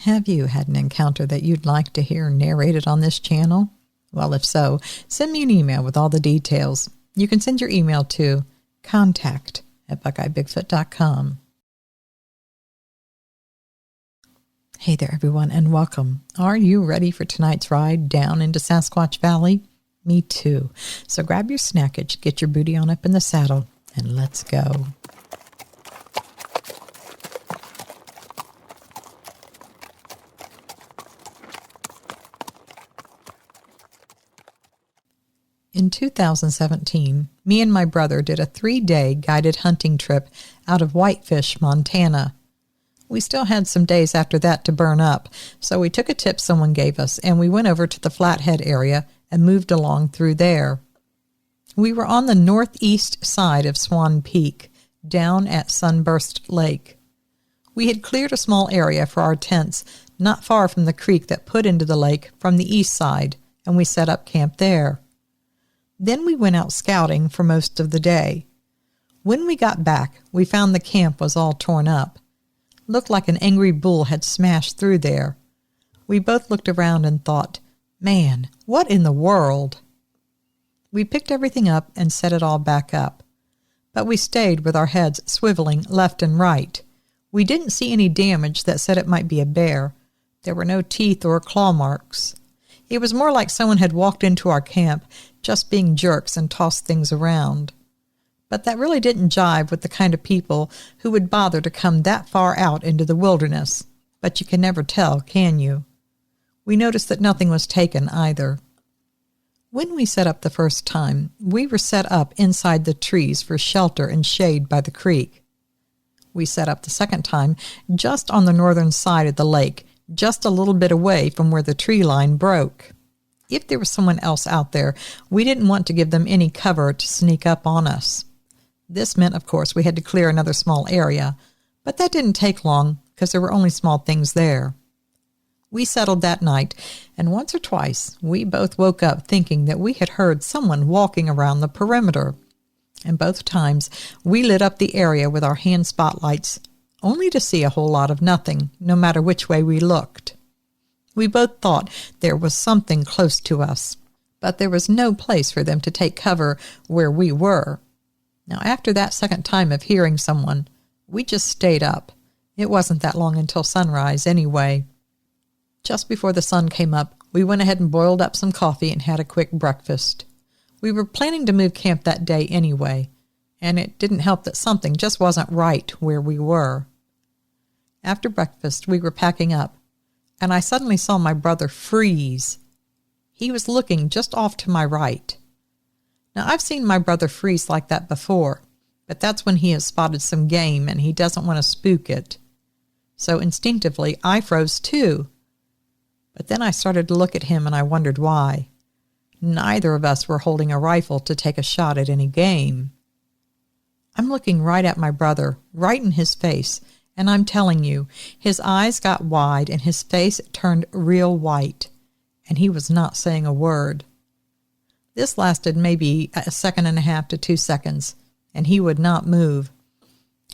Have you had an encounter that you'd like to hear narrated on this channel? Well, if so, send me an email with all the details. You can send your email to contact@buckeyebigfoot.com. Hey there, everyone, and welcome. Are you ready for tonight's ride down into Sasquatch Valley? Me too. So grab your snackage, get your booty on up in the saddle, and let's go. In 2017, me and my brother did a 3-day guided hunting trip out of Whitefish, Montana. We still had some days after that to burn up, so we took a tip someone gave us and we went over to the Flathead area and moved along through there. We were on the northeast side of Swan Peak, down at Sunburst Lake. We had cleared a small area for our tents not far from the creek that put into the lake from the east side, and we set up camp there. Then we went out scouting for most of the day. When we got back, we found the camp was all torn up. Looked like an angry bull had smashed through there. We both looked around and thought, man, what in the world? We picked everything up and set it all back up. But we stayed with our heads swiveling left and right. We didn't see any damage that said it might be a bear. There were no teeth or claw marks. It was more like someone had walked into our camp, just being jerks and tossed things around. But that really didn't jive with the kind of people who would bother to come that far out into the wilderness. But you can never tell, can you? We noticed that nothing was taken either. When we set up the first time, we were set up inside the trees for shelter and shade by the creek. We set up the second time just on the northern side of the lake, just a little bit away from where the tree line broke. If there was someone else out there, we didn't want to give them any cover to sneak up on us. This meant, of course, we had to clear another small area, but that didn't take long because there were only small things there. We settled that night, and once or twice we both woke up thinking that we had heard someone walking around the perimeter. And both times we lit up the area with our hand spotlights, only to see a whole lot of nothing, no matter which way we looked. We both thought there was something close to us, but there was no place for them to take cover where we were. Now, after that second time of hearing someone, we just stayed up. It wasn't that long until sunrise anyway. Just before the sun came up, we went ahead and boiled up some coffee and had a quick breakfast. We were planning to move camp that day anyway, and it didn't help that something just wasn't right where we were. After breakfast, we were packing up, and I suddenly saw my brother freeze. He was looking just off to my right. Now, I've seen my brother freeze like that before, but that's when he has spotted some game and he doesn't want to spook it. So instinctively, I froze too. But then I started to look at him and I wondered why. Neither of us were holding a rifle to take a shot at any game. I'm looking right at my brother, right in his face, and I'm telling you, his eyes got wide and his face turned real white, and he was not saying a word. This lasted maybe 1.5 to 2 seconds, and he would not move.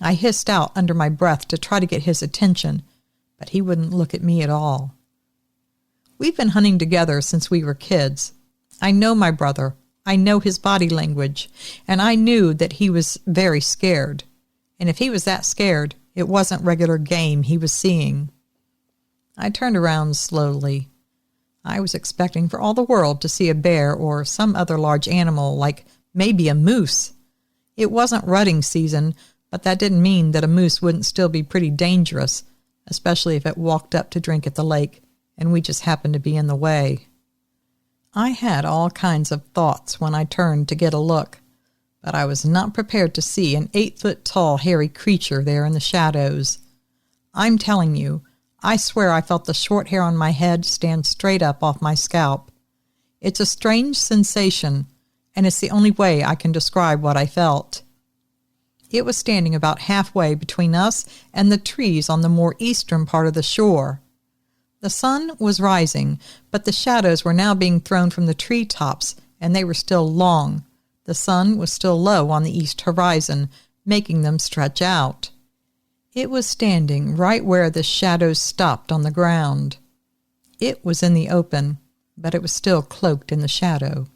I hissed out under my breath to try to get his attention, but he wouldn't look at me at all. We've been hunting together since we were kids. I know my brother. I know his body language, and I knew that he was very scared. And if he was that scared, it wasn't regular game he was seeing. I turned around slowly. I was expecting for all the world to see a bear or some other large animal, like maybe a moose. It wasn't rutting season, but that didn't mean that a moose wouldn't still be pretty dangerous, especially if it walked up to drink at the lake, and we just happened to be in the way. I had all kinds of thoughts when I turned to get a look, but I was not prepared to see an 8-foot-tall hairy creature there in the shadows. I'm telling you, I swear I felt the short hair on my head stand straight up off my scalp. It's a strange sensation, and it's the only way I can describe what I felt. It was standing about halfway between us and the trees on the more eastern part of the shore. The sun was rising, but the shadows were now being thrown from the treetops, and they were still long. The sun was still low on the east horizon, making them stretch out. It was standing right where the shadows stopped on the ground. It was in the open, but it was still cloaked in the shadow.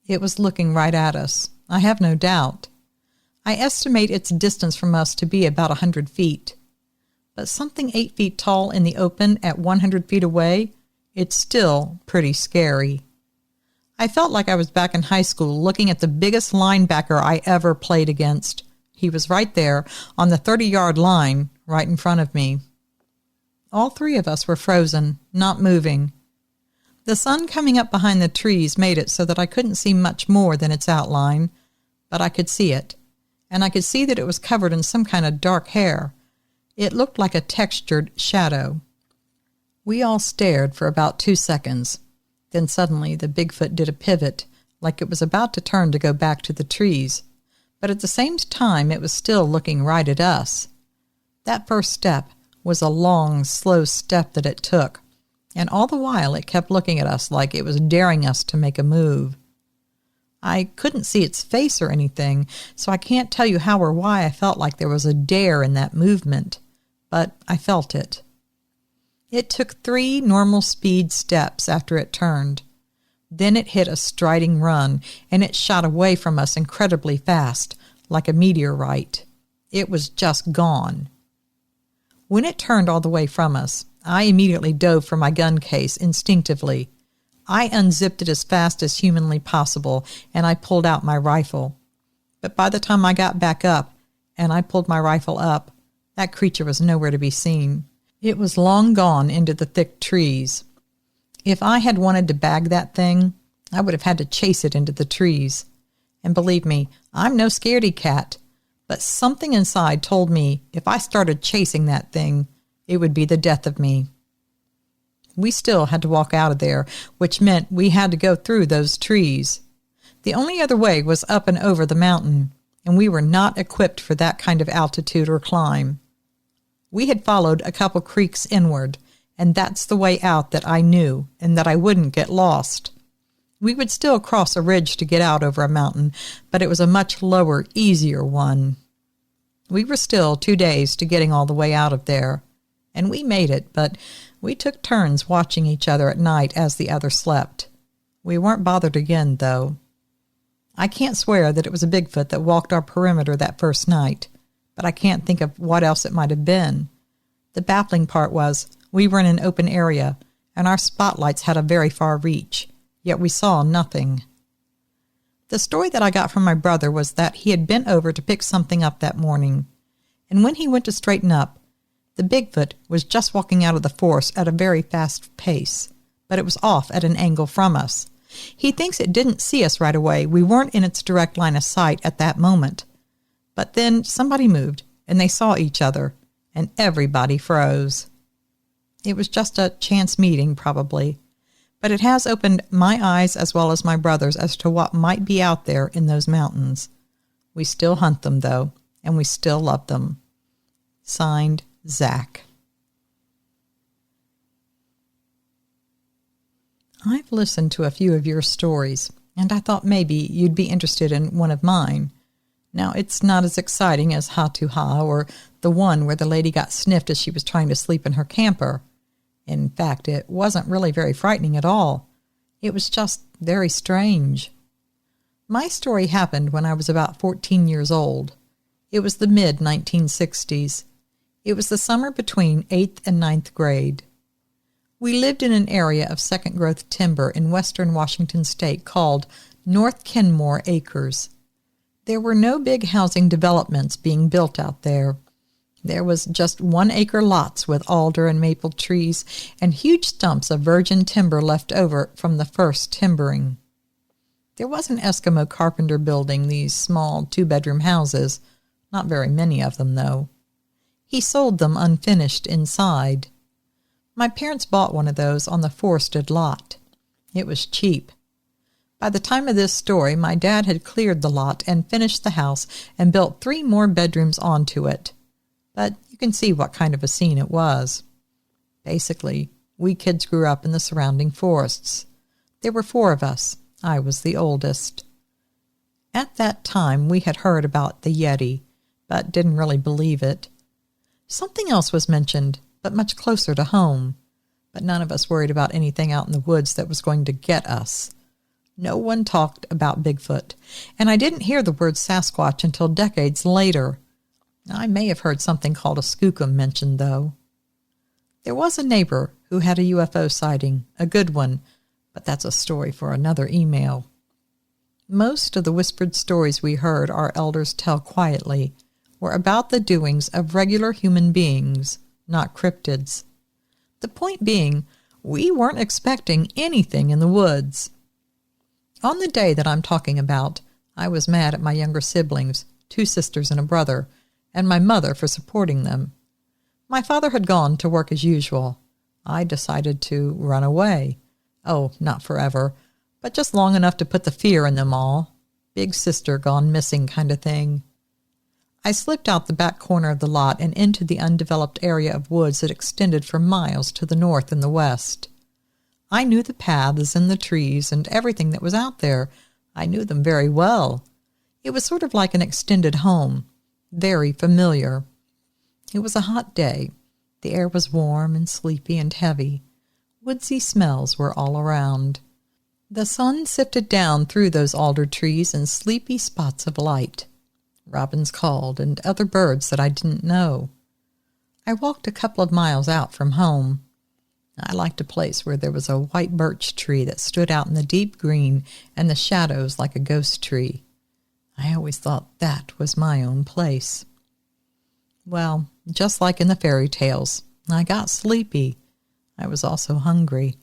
It was looking right at us, I have no doubt. I estimate its distance from us to be about 100 feet. But something 8 feet tall in the open at 100 feet away, it's still pretty scary. I felt like I was back in high school looking at the biggest linebacker I ever played against. He was right there on the 30-yard line, right in front of me. All three of us were frozen, not moving. The sun coming up behind the trees made it so that I couldn't see much more than its outline, but I could see it, and I could see that it was covered in some kind of dark hair. It looked like a textured shadow. We all stared for about 2 seconds. Then suddenly the Bigfoot did a pivot, like it was about to turn to go back to the trees, but at the same time it was still looking right at us. That first step was a long, slow step that it took, and all the while it kept looking at us like it was daring us to make a move. I couldn't see its face or anything, so I can't tell you how or why I felt like there was a dare in that movement, but I felt it. It took 3 normal speed steps after it turned. Then it hit a striding run, and it shot away from us incredibly fast, like a meteorite. It was just gone. When it turned all the way from us, I immediately dove for my gun case instinctively. I unzipped it as fast as humanly possible, and I pulled out my rifle. But by the time I got back up, and I pulled my rifle up, that creature was nowhere to be seen. It was long gone into the thick trees. If I had wanted to bag that thing, I would have had to chase it into the trees. And believe me, I'm no scaredy cat, but something inside told me if I started chasing that thing, it would be the death of me. We still had to walk out of there, which meant we had to go through those trees. The only other way was up and over the mountain, and we were not equipped for that kind of altitude or climb. We had followed a couple creeks inward, and that's the way out that I knew, and that I wouldn't get lost. We would still cross a ridge to get out over a mountain, but it was a much lower, easier one. We were still 2 days to getting all the way out of there, and we made it, but we took turns watching each other at night as the other slept. We weren't bothered again, though. I can't swear that it was a Bigfoot that walked our perimeter that first night, but I can't think of what else it might have been. The baffling part was we were in an open area, and our spotlights had a very far reach, yet we saw nothing. The story that I got from my brother was that he had bent over to pick something up that morning, and when he went to straighten up, the Bigfoot was just walking out of the forest at a very fast pace, but it was off at an angle from us. He thinks it didn't see us right away. We weren't in its direct line of sight at that moment. But then somebody moved, and they saw each other, and everybody froze. It was just a chance meeting, probably, but it has opened my eyes as well as my brother's as to what might be out there in those mountains. We still hunt them, though, and we still love them. Signed, Zach. I've listened to a few of your stories, and I thought maybe you'd be interested in one of mine. Now, it's not as exciting as Ha-Tu-Ha or the one where the lady got sniffed as she was trying to sleep in her camper. In fact, it wasn't really very frightening at all. It was just very strange. My story happened when I was about 14 years old. It was the mid-1960s. It was the summer between 8th and 9th grade. We lived in an area of second-growth timber in western Washington state called North Kenmore Acres. There were no big housing developments being built out there. There was just 1-acre lots with alder and maple trees and huge stumps of virgin timber left over from the first timbering. There was an Eskimo carpenter building these small 2-bedroom houses, not very many of them, though. He sold them unfinished inside. My parents bought one of those on the forested lot. It was cheap. By the time of this story, my dad had cleared the lot and finished the house and built 3 more bedrooms onto it. But you can see what kind of a scene it was. Basically, we kids grew up in the surrounding forests. There were 4 of us. I was the oldest. At that time, we had heard about the Yeti, but didn't really believe it. Something else was mentioned, but much closer to home. But none of us worried about anything out in the woods that was going to get us. No one talked about Bigfoot, and I didn't hear the word Sasquatch until decades later. I may have heard something called a skookum mentioned, though. There was a neighbor who had a UFO sighting, a good one, but that's a story for another email. Most of the whispered stories we heard our elders tell quietly were about the doings of regular human beings, not cryptids. The point being, we weren't expecting anything in the woods. On the day that I'm talking about, I was mad at my younger siblings, 2 sisters and a brother, and my mother for supporting them. My father had gone to work as usual. I decided to run away. Oh, not forever, but just long enough to put the fear in them all. Big sister gone missing kind of thing. I slipped out the back corner of the lot and into the undeveloped area of woods that extended for miles to the north and the west. I knew the paths and the trees and everything that was out there. I knew them very well. It was sort of like an extended home, very familiar. It was a hot day. The air was warm and sleepy and heavy. Woodsy smells were all around. The sun sifted down through those alder trees in sleepy spots of light. Robins called, and other birds that I didn't know. I walked a couple of miles out from home. I liked a place where there was a white birch tree that stood out in the deep green and the shadows like a ghost tree. I always thought that was my own place. Well, just like in the fairy tales, I got sleepy. I was also hungry.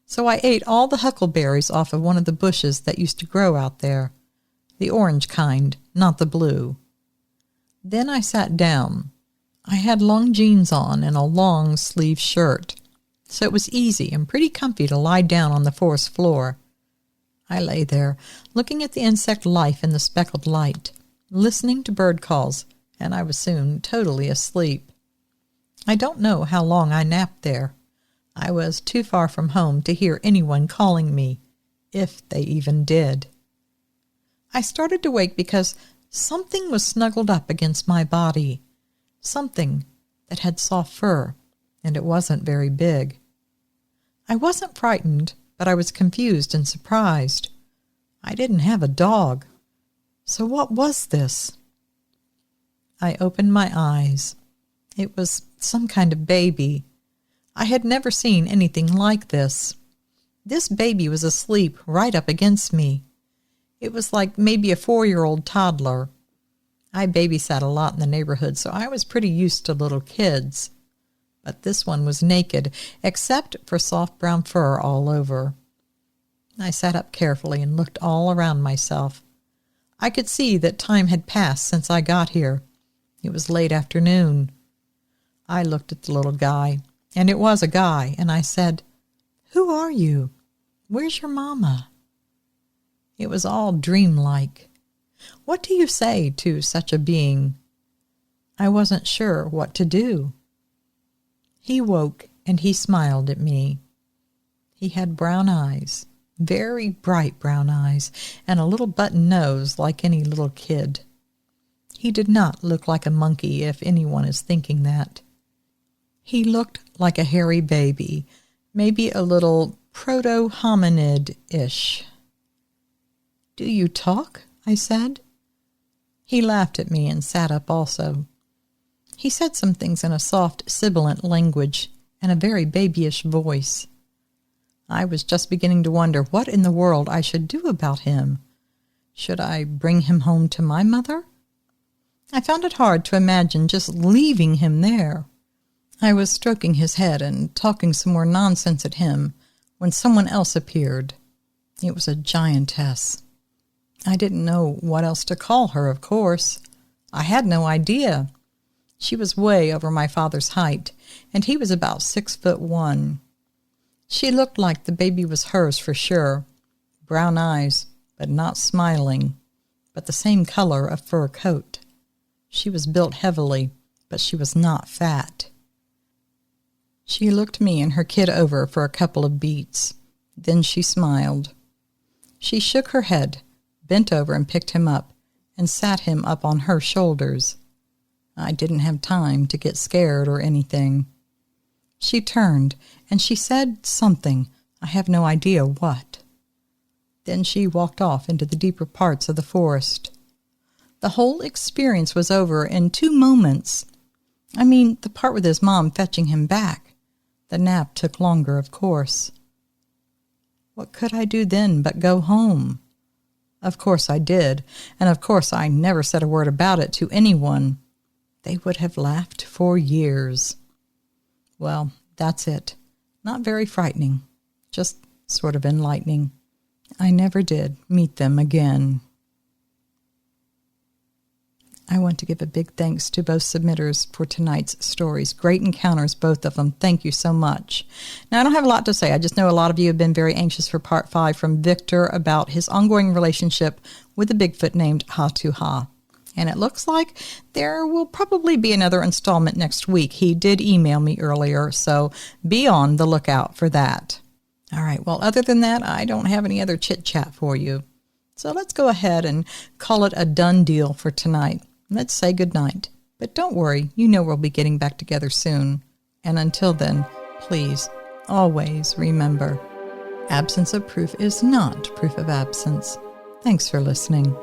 So I ate all the huckleberries off of one of the bushes that used to grow out there. The orange kind, not the blue. Then I sat down. I had long jeans on and a long sleeve shirt, so it was easy and pretty comfy to lie down on the forest floor. I lay there, looking at the insect life in the speckled light, listening to bird calls, and I was soon totally asleep. I don't know how long I napped there. I was too far from home to hear anyone calling me, if they even did. I started to wake because something was snuggled up against my body, something that had soft fur, and it wasn't very big. I wasn't frightened, but I was confused and surprised. I didn't have a dog. So what was this? I opened my eyes. It was some kind of baby. I had never seen anything like this. This baby was asleep right up against me. It was like maybe a 4-year-old toddler. I babysat a lot in the neighborhood, so I was pretty used to little kids. But this one was naked, except for soft brown fur all over. I sat up carefully and looked all around myself. I could see that time had passed since I got here. It was late afternoon. I looked at the little guy, and it was a guy, and I said, "Who are you? Where's your mama?" It was all dreamlike. What do you say to such a being? I wasn't sure what to do. He woke, and he smiled at me. He had brown eyes, very bright brown eyes, and a little button nose like any little kid. He did not look like a monkey, if anyone is thinking that. He looked like a hairy baby, maybe a little proto-hominid-ish. "Do you talk?" I said. He laughed at me and sat up also. He said some things in a soft, sibilant language and a very babyish voice. I was just beginning to wonder what in the world I should do about him. Should I bring him home to my mother? I found it hard to imagine just leaving him there. I was stroking his head and talking some more nonsense at him when someone else appeared. It was a giantess. I didn't know what else to call her, of course. I had no idea. She was way over my father's height, and he was about 6'1". She looked like the baby was hers for sure. Brown eyes, but not smiling, but the same color of fur coat. She was built heavily, but she was not fat. She looked me and her kid over for a couple of beats. Then she smiled. She shook her head, bent over and picked him up, and sat him up on her shoulders. I didn't have time to get scared or anything." She turned, and she said something. I have no idea what. Then she walked off into the deeper parts of the forest. The whole experience was over in 2 moments. I mean, the part with his mom fetching him back. The nap took longer, of course. What could I do then but go home? Of course I did, and of course I never said a word about it to anyone. They would have laughed for years. Well, that's it. Not very frightening, just sort of enlightening. I never did meet them again. I want to give a big thanks to both submitters for tonight's stories. Great encounters, both of them. Thank you so much. Now, I don't have a lot to say. I just know a lot of you have been very anxious for part 5 from Victor about his ongoing relationship with a Bigfoot named Ha-Tu-Ha. And it looks like there will probably be another installment next week. He did email me earlier, so be on the lookout for that. All right, well, other than that, I don't have any other chit-chat for you. So let's go ahead and call it a done deal for tonight. Let's say goodnight. But don't worry, you know we'll be getting back together soon. And until then, please, always remember, absence of proof is not proof of absence. Thanks for listening.